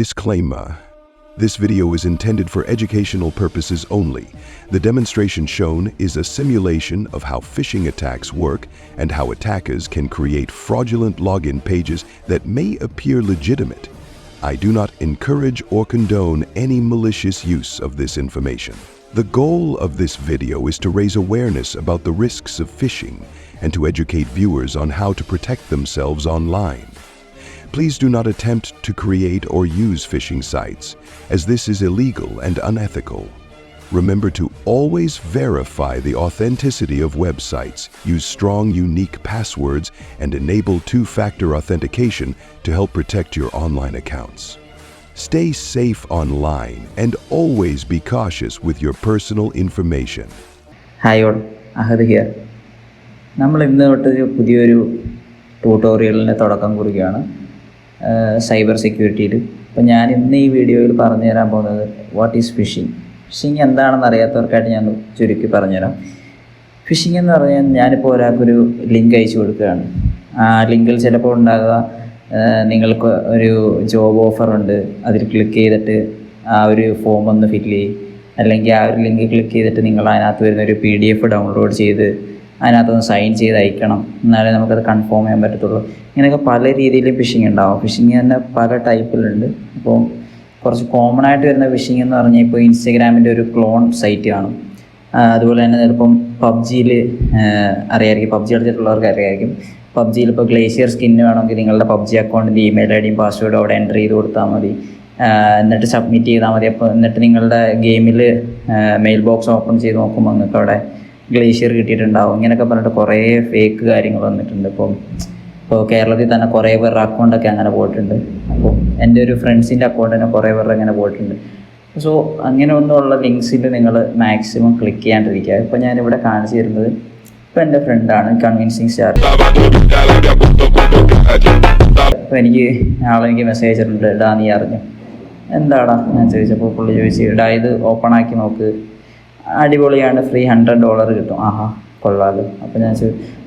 Disclaimer. This video is intended for educational purposes only. The demonstration shown is a simulation of how phishing attacks work and how attackers can create fraudulent login pages that may appear legitimate. I do not encourage or condone any malicious use of this information. The goal of this video is to raise awareness about the risks of phishing and to educate viewers on how to protect themselves online. Please do not attempt to create or use phishing sites, as this is illegal and unethical. Remember to always verify the authenticity of websites, use strong, unique passwords, and enable two-factor authentication to help protect your online accounts. Stay safe online and always be cautious with your personal information. Hi all, Ahad here. നമ്മൾ ഇന്ന് തൊട്ടൊരു പുതിയൊരു ട്യൂട്ടോറിയലിന് തുടക്കം കുറിക്കുകയാണ് cyber സെക്യൂരിറ്റിയിൽ. അപ്പോൾ ഞാൻ ഇന്ന് ഈ വീഡിയോയിൽ പറഞ്ഞു തരാൻ പോകുന്നത് വാട്ട് ഈസ് ഫിഷിംഗ്. ഫിഷിംഗ് എന്താണെന്ന് അറിയാത്തവർക്കായിട്ട് ഞാൻ ചുരുക്കി പറഞ്ഞുതരാം. ഫിഷിംഗ് എന്ന് പറഞ്ഞാൽ ഞാനിപ്പോൾ ഒരാൾക്കൊരു ലിങ്ക് അയച്ചു കൊടുക്കുകയാണ്. ആ ലിങ്കിൽ ചിലപ്പോൾ ഉണ്ടാകുക നിങ്ങൾക്ക് ഒരു ജോബ് ഓഫറുണ്ട്, അതിൽ ക്ലിക്ക് ചെയ്തിട്ട് ആ ഒരു ഫോം ഒന്ന് ഫില്ല് ചെയ്യും, അല്ലെങ്കിൽ ആ ഒരു ലിങ്ക് ക്ലിക്ക് ചെയ്തിട്ട് നിങ്ങൾ അതിനകത്ത് വരുന്നൊരു PDF ഡൗൺലോഡ് ചെയ്ത് അതിനകത്തൊന്ന് സൈൻ ചെയ്ത് അയക്കണം, എന്നാലേ നമുക്കത് കൺഫേം ചെയ്യാൻ പറ്റത്തുള്ളൂ. ഇങ്ങനെയൊക്കെ പല രീതിയിലും ഫിഷിംഗ് ഉണ്ടാവും. ഫിഷിംഗ് തന്നെ പല ടൈപ്പിലുണ്ട്. അപ്പോൾ കുറച്ച് കോമൺ ആയിട്ട് വരുന്ന ഫിഷിംഗ് എന്ന് പറഞ്ഞാൽ ഇപ്പോൾ ഇൻസ്റ്റഗ്രാമിൻ്റെ ഒരു ക്ലോൺ സൈറ്റ് കാണും. അതുപോലെ തന്നെ ചിലപ്പം PUBG അറിയാമായിരിക്കും, PUBG കളിച്ചിട്ടുള്ളവർക്ക് അറിയാമായിരിക്കും. PUBG ഇപ്പോൾ ഗ്ലേഷ്യർ സ്കിന്ന് വേണമെങ്കിൽ നിങ്ങളുടെ PUBG അക്കൗണ്ടിൻ്റെ ഇമെയിൽ ID യും പാസ്വേഡും അവിടെ എൻ്റർ ചെയ്ത് കൊടുത്താൽ മതി. എന്നിട്ട് സബ്മിറ്റ് ചെയ്താൽ മതി. അപ്പോൾ എന്നിട്ട് നിങ്ങളുടെ ഗെയിമിൽ മെയിൽ ബോക്സ് ഓപ്പൺ ചെയ്ത് നോക്കുമ്പോൾ നിങ്ങൾക്ക് അവിടെ ഗ്ലേഷ്യർ കിട്ടിയിട്ടുണ്ടാവും. ഇങ്ങനെയൊക്കെ പറഞ്ഞിട്ട് കുറേ ഫേക്ക് കാര്യങ്ങൾ വന്നിട്ടുണ്ട്. ഇപ്പോൾ കേരളത്തിൽ തന്നെ കുറേ പേരുടെ അക്കൗണ്ടൊക്കെ അങ്ങനെ പോയിട്ടുണ്ട്. അപ്പോൾ എൻ്റെ ഒരു ഫ്രണ്ട്സിൻ്റെ അക്കൗണ്ടിന് കുറേ പേരുടെ അങ്ങനെ പോയിട്ടുണ്ട്. സോ അങ്ങനെ ഒന്നുമുള്ള ലിങ്ക്സിൽ നിങ്ങൾ മാക്സിമം ക്ലിക്ക് ചെയ്യാണ്ടിരിക്കുക. ഇപ്പോൾ ഞാനിവിടെ കാണിച്ചു തരുന്നത് ഇപ്പോൾ എൻ്റെ ഫ്രണ്ടാണ് കൺവിൻസിങ് സ്റ്റാർ. അപ്പോൾ ആളെനിക്ക് മെസ്സേജ് അയച്ചിട്ടുണ്ട്, ഇടാ നീ അറിഞ്ഞു എന്താടാ ഞാൻ ചോദിച്ചപ്പോൾ പുള്ളി ചോദിച്ചു, ഇടാ ഇത് ഓപ്പൺ ആക്കി നോക്ക്, അടിപൊളിയാണ്, ഫ്രീ $100 കിട്ടും. ആഹാ കൊള്ളാമല്ലോ. അപ്പോൾ ഞാൻ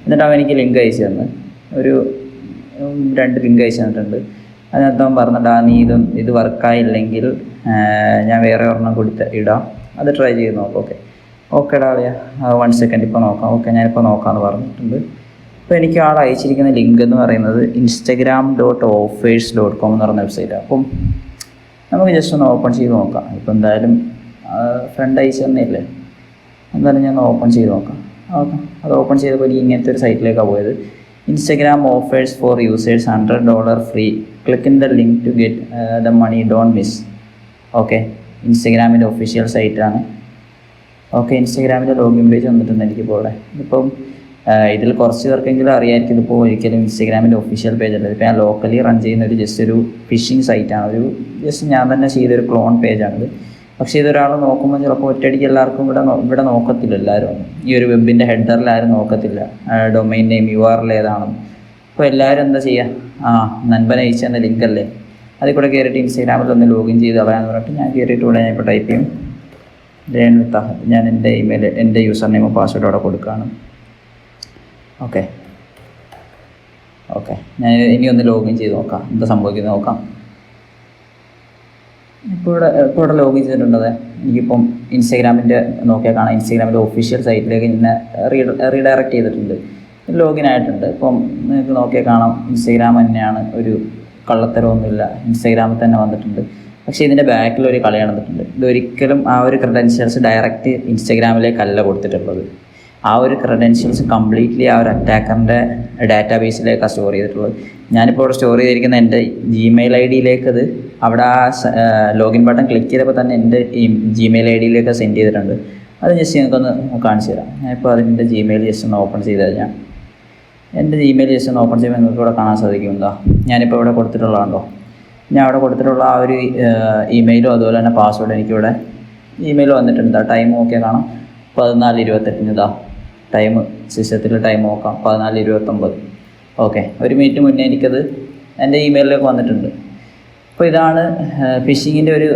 എന്നിട്ട് അവൻ എനിക്ക് ലിങ്ക് അയച്ചു തന്ന് ഒരു 2 ലിങ്ക് അയച്ചു തന്നിട്ടുണ്ട്. അതിനകത്ത് അവൻ പറഞ്ഞിട്ടാ നീ ഇത് വർക്കായില്ലെങ്കിൽ ഞാൻ വേറെ ഒരെണ്ണം കൊടുത്ത് ഇടാം, അത് ട്രൈ ചെയ്ത് നോക്കാം. ഓക്കേടാ അറിയാ 1 സെക്കൻഡ് ഇപ്പോൾ നോക്കാം. ഓക്കെ ഞാനിപ്പോൾ നോക്കാമെന്ന് പറഞ്ഞിട്ടുണ്ട്. അപ്പോൾ എനിക്ക് ആൾ അയച്ചിരിക്കുന്ന ലിങ്ക് എന്ന് പറയുന്നത് instagram.offers.com എന്ന് പറഞ്ഞ വെബ്സൈറ്റാണ്. അപ്പം നമുക്ക് ജസ്റ്റ് ഒന്ന് ഓപ്പൺ ചെയ്ത് നോക്കാം. ഇപ്പോൾ എന്തായാലും ഫ്രണ്ട് അയച്ചു തന്നില്ലേ, എന്തായാലും ഞാൻ ഓപ്പൺ ചെയ്ത് നോക്കാം. ഓക്കെ അത് ഓപ്പൺ ചെയ്തപ്പോൾ എനിക്ക് ഇങ്ങനത്തെ ഒരു സൈറ്റിലേക്കാണ് പോയത്. Instagram offers for users $100 free, click in the link to get the money, don't miss. Okay ഇൻസ്റ്റഗ്രാമിൻ്റെ ഒഫീഷ്യൽ സൈറ്റാണ്. ഓക്കെ ഇൻസ്റ്റഗ്രാമിൻ്റെ ലോഗിൻ പേജ് വന്നിട്ടുണ്ട് എനിക്കിപ്പോൾ ഇവിടെ. ഇപ്പം ഇതിൽ കുറച്ച് പേർക്കെങ്കിലും അറിയാമായിരിക്കും, ഇതിപ്പോൾ ഒരിക്കലും ഇൻസ്റ്റഗ്രാമിൻ്റെ ഒഫീഷ്യൽ പേജ് അല്ല. ഇപ്പോൾ ഞാൻ ലോക്കലി റൺ ചെയ്യുന്ന ഒരു ഫിഷിംഗ് സൈറ്റാണ്. ജസ്റ്റ് ഞാൻ തന്നെ ചെയ്തൊരു ക്ലോൺ പേജാണിത്. പക്ഷേ ഇതൊരാൾ നോക്കുമ്പോൾ ചിലപ്പോൾ ഒറ്റയടിക്ക് എല്ലാവർക്കും ഇവിടെ നോക്കത്തില്ല. എല്ലാവരും ഈ ഒരു വെബിൻ്റെ ഹെഡറിൽ ആരും നോക്കത്തില്ല ഡൊമൈൻ നെയിം URL ഏതാണെന്ന്. അപ്പോൾ എല്ലാവരും എന്താ ചെയ്യുക, നൻപന അയച്ചു തന്ന ലിങ്കല്ലേ, അതിൽ കൂടെ കയറിയിട്ട് ഇൻസ്റ്റഗ്രാമിൽ ഒന്ന് ലോഗിൻ ചെയ്ത് കളയാന്ന് പറഞ്ഞിട്ട് ഞാൻ കയറിയിട്ട് ഇവിടെ ഞാൻ ഇപ്പോൾ ടൈപ്പ് ചെയ്യും രേണുത്ത. ഞാൻ എൻ്റെ യൂസർ നെയിമും പാസ്വേഡും അവിടെ കൊടുക്കുകയാണ്. ഓക്കെ ഞാൻ ഇനി ഒന്ന് ലോഗിൻ ചെയ്ത് നോക്കാം, എന്താ സംഭവിക്കുന്നത് നോക്കാം. ഇപ്പോൾ ഇവിടെ ലോഗിൻ ചെയ്തിട്ടുണ്ടത്. എനിക്കിപ്പം ഇൻസ്റ്റഗ്രാമിൻ്റെ നോക്കിയാൽ കാണാം, ഇൻസ്റ്റഗ്രാമിൻ്റെ ഒഫീഷ്യൽ സൈറ്റിലേക്ക് ഇന്നെ റീഡയറക്റ്റ് ചെയ്തിട്ടുണ്ട്, ലോഗിൻ ആയിട്ടുണ്ട്. ഇപ്പം നിങ്ങൾക്ക് നോക്കിയാൽ കാണാം ഇൻസ്റ്റഗ്രാം തന്നെയാണ്, ഒരു കള്ളത്തരമൊന്നുമില്ല, ഇൻസ്റ്റഗ്രാമിൽ തന്നെ വന്നിട്ടുണ്ട്. പക്ഷേ ഇതിൻ്റെ ബാക്കിൽ ഒരു കളി നടന്നിട്ടുണ്ട്. ഇതൊരിക്കലും ആ ഒരു ക്രെഡൻഷ്യൽസ് ഡയറക്റ്റ് ഇൻസ്റ്റഗ്രാമിലേക്കല്ല കൊടുത്തിട്ടുള്ളത്. ആ ഒരു ക്രെഡൻഷ്യൽസ് കംപ്ലീറ്റ്ലി ആ ഒരു അറ്റാക്കറിൻ്റെ ഡാറ്റാബേസിലേക്കാണ് സ്റ്റോർ ചെയ്തിട്ടുള്ളത്. ഞാനിപ്പോൾ ഇവിടെ സ്റ്റോർ ചെയ്തിരിക്കുന്ന എൻ്റെ Gmail ID-യിലേക്ക് അത് അവിടെ ആ ലോഗിൻ ബട്ടൺ ക്ലിക്ക് ചെയ്തപ്പോൾ തന്നെ എൻ്റെ Gmail ID-യിലേക്ക് സെൻഡ് ചെയ്തിട്ടുണ്ട്. അത് ജസ്റ്റ് നിങ്ങൾക്കൊന്ന് കാണിച്ചു തരാം. ഞാനിപ്പോൾ അതിൻ്റെ Gmail ജസ്റ്റ് ഒന്ന് ഓപ്പൺ ചെയ്ത് കഴിഞ്ഞാൽ എൻ്റെ Gmail ജസ്റ്റ് ഒന്ന് ഓപ്പൺ ചെയ്യുമ്പോൾ നിങ്ങൾക്ക് ഇവിടെ കാണാൻ സാധിക്കും. എന്താ ഞാനിപ്പോൾ ഇവിടെ കൊടുത്തിട്ടുള്ളതാണല്ലോ, ഞാൻ അവിടെ കൊടുത്തിട്ടുള്ള ആ ഒരു ഇമെയിലും അതുപോലെ തന്നെ പാസ്വേഡ് എനിക്കിവിടെ ഇമെയിൽ വന്നിട്ടുണ്ട്. ടൈം നോക്കിയാൽ കാണാം 14:28. ഇതാ ടൈം സിസ്റ്റത്തിൽ ടൈം നോക്കാം 14:29. ഓക്കെ 1 മിനിറ്റ് മുന്നേ എനിക്കത് എൻ്റെ ഇമെയിലിലേക്ക് വന്നിട്ടുണ്ട്. അപ്പോൾ ഇതാണ് ഫിഷിങ്ങിൻ്റെ ഒരു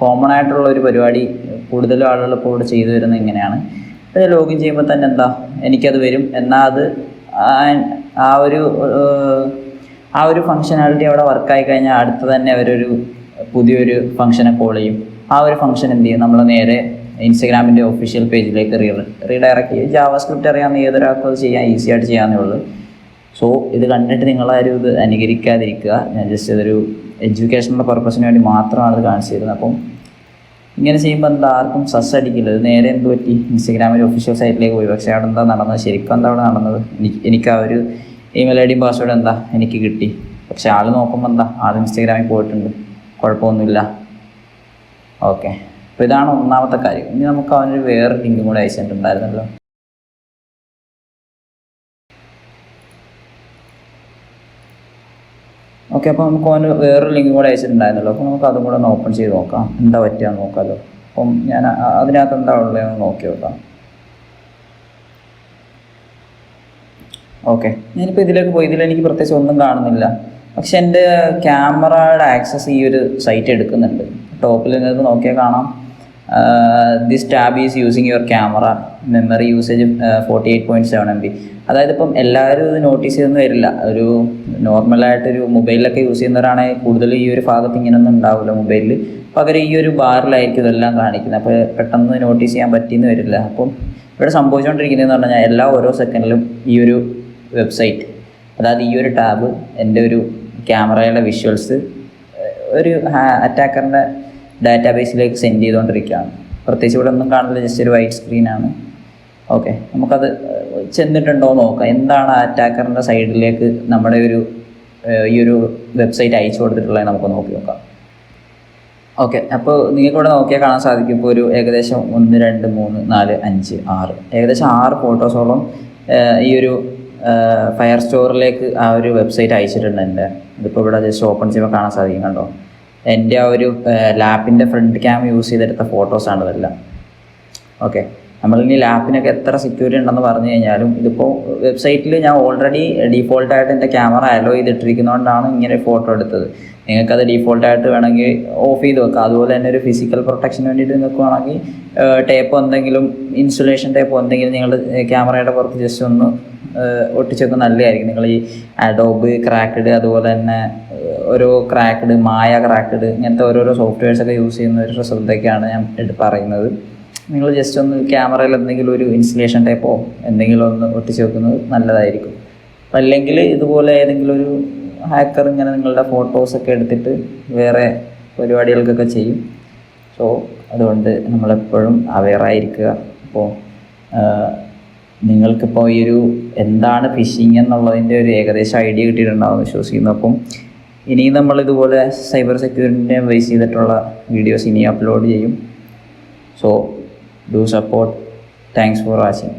കോമൺ ആയിട്ടുള്ള ഒരു പരിപാടി. കൂടുതലും ആളുകൾ ഇപ്പോൾ ഇവിടെ ചെയ്തു വരുന്നത് ഇങ്ങനെയാണ്. അപ്പോൾ ലോഗിൻ ചെയ്യുമ്പോൾ തന്നെ എന്താ എനിക്കത് വരും, എന്നാൽ അത് ആ ഒരു ഫങ്ഷനാലിറ്റി അവിടെ വർക്കായി കഴിഞ്ഞാൽ അടുത്ത് തന്നെ അവരൊരു പുതിയൊരു ഫംഗ്ഷനെ കോൾ ചെയ്യും. ആ ഒരു ഫംഗ്ഷൻ എന്ത് ചെയ്യും, നമ്മൾ നേരെ ഇൻസ്റ്റഗ്രാമിൻ്റെ ഒഫീഷ്യൽ പേജിലേക്ക് റീഡയറക്റ്റ് ചെയ്യും. ജാവാസ്ക്രിപ്റ്റ് അറിയാവുന്ന ഏതൊരാൾക്കും അത് ചെയ്യാൻ ഈസി ആയിട്ട് ചെയ്യാവുന്നേ ഉള്ളൂ. സോ ഇത് കണ്ടിട്ട് നിങ്ങളാരും ഇത് അനുകരിക്കാതിരിക്കുക. ഞാൻ ജസ്റ്റ് ഇതൊരു എഡ്യൂക്കേഷണൽ പർപ്പസിന് വേണ്ടി മാത്രമാണ് ഇത് കാണിച്ചു തരുന്നത്. അപ്പം ഇങ്ങനെ ചെയ്യുമ്പോൾ എന്താ ആർക്കും സസ് അടിക്കില്ല. ഇത് നേരെ എന്ത് പറ്റി, ഇൻസ്റ്റഗ്രാമിൻ്റെ ഒഫീഷ്യൽ സൈറ്റിലേക്ക് പോയി. പക്ഷേ അവിടെ എന്താ നടന്നത്, ശരിക്കും എന്താ അവിടെ നടന്നത്, എനിക്ക് ആ ഒരു ഇമെയിൽ ഐ ഡിയും പാസ്വേഡ് എന്താ എനിക്ക് കിട്ടി. പക്ഷേ ആൾ നോക്കുമ്പോൾ എന്താ ആൾ ഇൻസ്റ്റഗ്രാമിൽ പോയിട്ടുണ്ട്, കുഴപ്പമൊന്നുമില്ല. ഓക്കെ, അപ്പോൾ ഇതാണ് ഒന്നാമത്തെ കാര്യം. ഇനി നമുക്ക് അവനൊരു വേറെ ലിങ്കും കൂടെ അയച്ചിട്ടുണ്ടായിരുന്നല്ലോ. ഓക്കെ, അപ്പോൾ നമുക്ക് അവന് വേറൊരു ലിങ്ക് കൂടെ അയച്ചിട്ടുണ്ടായിരുന്നല്ലോ. അപ്പോൾ നമുക്ക് അതും കൂടെ ഒന്ന് ഓപ്പൺ ചെയ്ത് നോക്കാം, എന്താ പറ്റുകയെന്ന് നോക്കാമല്ലോ. അപ്പം ഞാൻ അതിനകത്ത് എന്താ ഉള്ളതെന്ന് നോക്കി നോക്കാം. ഓക്കെ, ഞാനിപ്പോൾ ഇതിലേക്ക് പോയി. ഇതിലെനിക്ക് പ്രത്യേകിച്ച് ഒന്നും കാണുന്നില്ല. പക്ഷെ എൻ്റെ ക്യാമറയുടെ ആക്സസ് ഈ ഒരു സൈറ്റ് എടുക്കുന്നുണ്ട്. ടോപ്പിൽ നിങ്ങൾക്ക് നോക്കിയാൽ കാണാം, this tab is using your camera, memory usage 48.7 MB. അതായത് ഇപ്പം എല്ലാവരും ഇത് നോട്ടീസ് ചെയ്തൊന്നും വരില്ല. ഒരു നോർമലായിട്ടൊരു മൊബൈലിലൊക്കെ യൂസ് ചെയ്യുന്നവരാണെങ്കിൽ കൂടുതൽ ഈ ഒരു ഭാഗത്ത് ഇങ്ങനെയൊന്നും ഉണ്ടാവില്ല മൊബൈലിൽ. പകരം ഈ ഒരു ബാറിലായിരിക്കും ഇതെല്ലാം കാണിക്കുന്നത്. അപ്പോൾ പെട്ടെന്ന് നോട്ടീസ് ചെയ്യാൻ പറ്റിയെന്ന് വരില്ല. അപ്പം ഇവിടെ സംഭവിച്ചുകൊണ്ടിരിക്കുന്നതെന്ന് പറഞ്ഞു കഴിഞ്ഞാൽ എല്ലാ ഓരോ സെക്കൻഡിലും ഈ ഒരു വെബ്സൈറ്റ്, അതായത് ഈ ഒരു ടാബ് എൻ്റെ ഒരു ക്യാമറയുടെ വിഷ്വൽസ് ഒരു അറ്റാക്കറിൻ്റെ ഡാറ്റാബേസിലേക്ക് സെൻഡ് ചെയ്തുകൊണ്ടിരിക്കുകയാണ്. പ്രത്യേകിച്ച് ഇവിടെ ഒന്നും കാണില്ല, ജസ്റ്റ് ഒരു വൈറ്റ് സ്ക്രീനാണ്. ഓക്കെ, നമുക്കത് ചെന്നിട്ടുണ്ടോ എന്ന് നോക്കാം. എന്താണ് അറ്റാക്കറിൻ്റെ സൈഡിലേക്ക് നമ്മുടെ ഈ ഒരു വെബ്സൈറ്റ് അയച്ചു കൊടുത്തിട്ടുള്ളത് നമുക്ക് നോക്കി നോക്കാം. ഓക്കെ, അപ്പോൾ നിങ്ങൾക്കിവിടെ നോക്കിയാൽ കാണാൻ സാധിക്കും. ഇപ്പോൾ ഒരു ഏകദേശം 1, 2, 3, 4, 5, 6 ഏകദേശം 6 ഫോട്ടോസോളം ഈ ഒരു ഫയർ സ്റ്റോറിലേക്ക് ആ ഒരു വെബ്സൈറ്റ് അയച്ചിട്ടുണ്ട് എൻ്റെ. ഇതിപ്പോൾ ഇവിടെ ജസ്റ്റ് ഓപ്പൺ ചെയ്യുമ്പോൾ കാണാൻ സാധിക്കും, കണ്ടോ. എൻ്റെ ആ ഒരു ലാപ്പിൻ്റെ ഫ്രണ്ട് ക്യാം യൂസ് ചെയ്തെടുത്ത ഫോട്ടോസാണ് ഇതെല്ലാം. ഓക്കെ, നമ്മളിനി ലാപ്പിനൊക്കെ എത്ര സെക്യൂരിറ്റി ഉണ്ടെന്ന് പറഞ്ഞു കഴിഞ്ഞാലും ഇതിപ്പോൾ വെബ്സൈറ്റിൽ ഞാൻ ഓൾറെഡി ഡീഫോൾട്ടായിട്ട് എൻ്റെ ക്യാമറ അലോ ചെയ്തിട്ടിരിക്കുന്നതുകൊണ്ടാണ് ഇങ്ങനെ ഫോട്ടോ എടുത്തത്. നിങ്ങൾക്കത് ഡീഫോൾട്ടായിട്ട് വേണമെങ്കിൽ ഓഫ് ചെയ്ത് വെക്കാം. അതുപോലെ തന്നെ ഒരു ഫിസിക്കൽ പ്രൊട്ടക്ഷന് വേണ്ടിയിട്ട് നിങ്ങൾക്ക് വേണമെങ്കിൽ ടേപ്പോ എന്തെങ്കിലും ഇൻസുലേഷൻ ടേപ്പോ എന്തെങ്കിലും നിങ്ങളുടെ ക്യാമറയുടെ പുറത്ത് ജസ്റ്റ് ഒന്ന് ഒട്ടിച്ചൊക്കെ നല്ലതായിരിക്കും. നിങ്ങൾ ഈ അഡോബ് ക്രാക്ക്ഡ്, അതുപോലെ തന്നെ ഓരോ ക്രാക്ക്ഡ്, മായ ക്രാക്ക്ഡ്, ഇങ്ങനത്തെ ഓരോരോ സോഫ്റ്റ്വെയർസൊക്കെ യൂസ് ചെയ്യുന്നവരുടെ ശ്രദ്ധയ്ക്കാണ് ഞാൻ പറയുന്നത്. നിങ്ങൾ ജസ്റ്റ് ഒന്ന് ക്യാമറയിൽ എന്തെങ്കിലും ഒരു ഇൻസുലേഷൻ ടൈപ്പോ എന്തെങ്കിലും ഒന്ന് ഒട്ടിച്ച് വെക്കുന്നത് നല്ലതായിരിക്കും. അല്ലെങ്കിൽ ഇതുപോലെ ഏതെങ്കിലും ഒരു ഹാക്കർ ഇങ്ങനെ നിങ്ങളുടെ ഫോട്ടോസൊക്കെ എടുത്തിട്ട് വേറെ പരിപാടികൾക്കൊക്കെ ചെയ്യും. സോ അതുകൊണ്ട് നമ്മളെപ്പോഴും അവെയറായിരിക്കുക. അപ്പോൾ നിങ്ങൾക്കിപ്പോൾ ഈ ഒരു എന്താണ് ഫിഷിങ് എന്നുള്ളതിൻ്റെ ഒരു ഏകദേശം ഐഡിയ കിട്ടിയിട്ടുണ്ടാവും വിശ്വസിക്കുന്നു. അപ്പം ഇനിയും നമ്മളിതുപോലെ സൈബർ സെക്യൂരിറ്റിനെ ബേസ് ചെയ്തിട്ടുള്ള വീഡിയോസ് ഇനി അപ്ലോഡ് ചെയ്യും. So do support. Thanks for watching.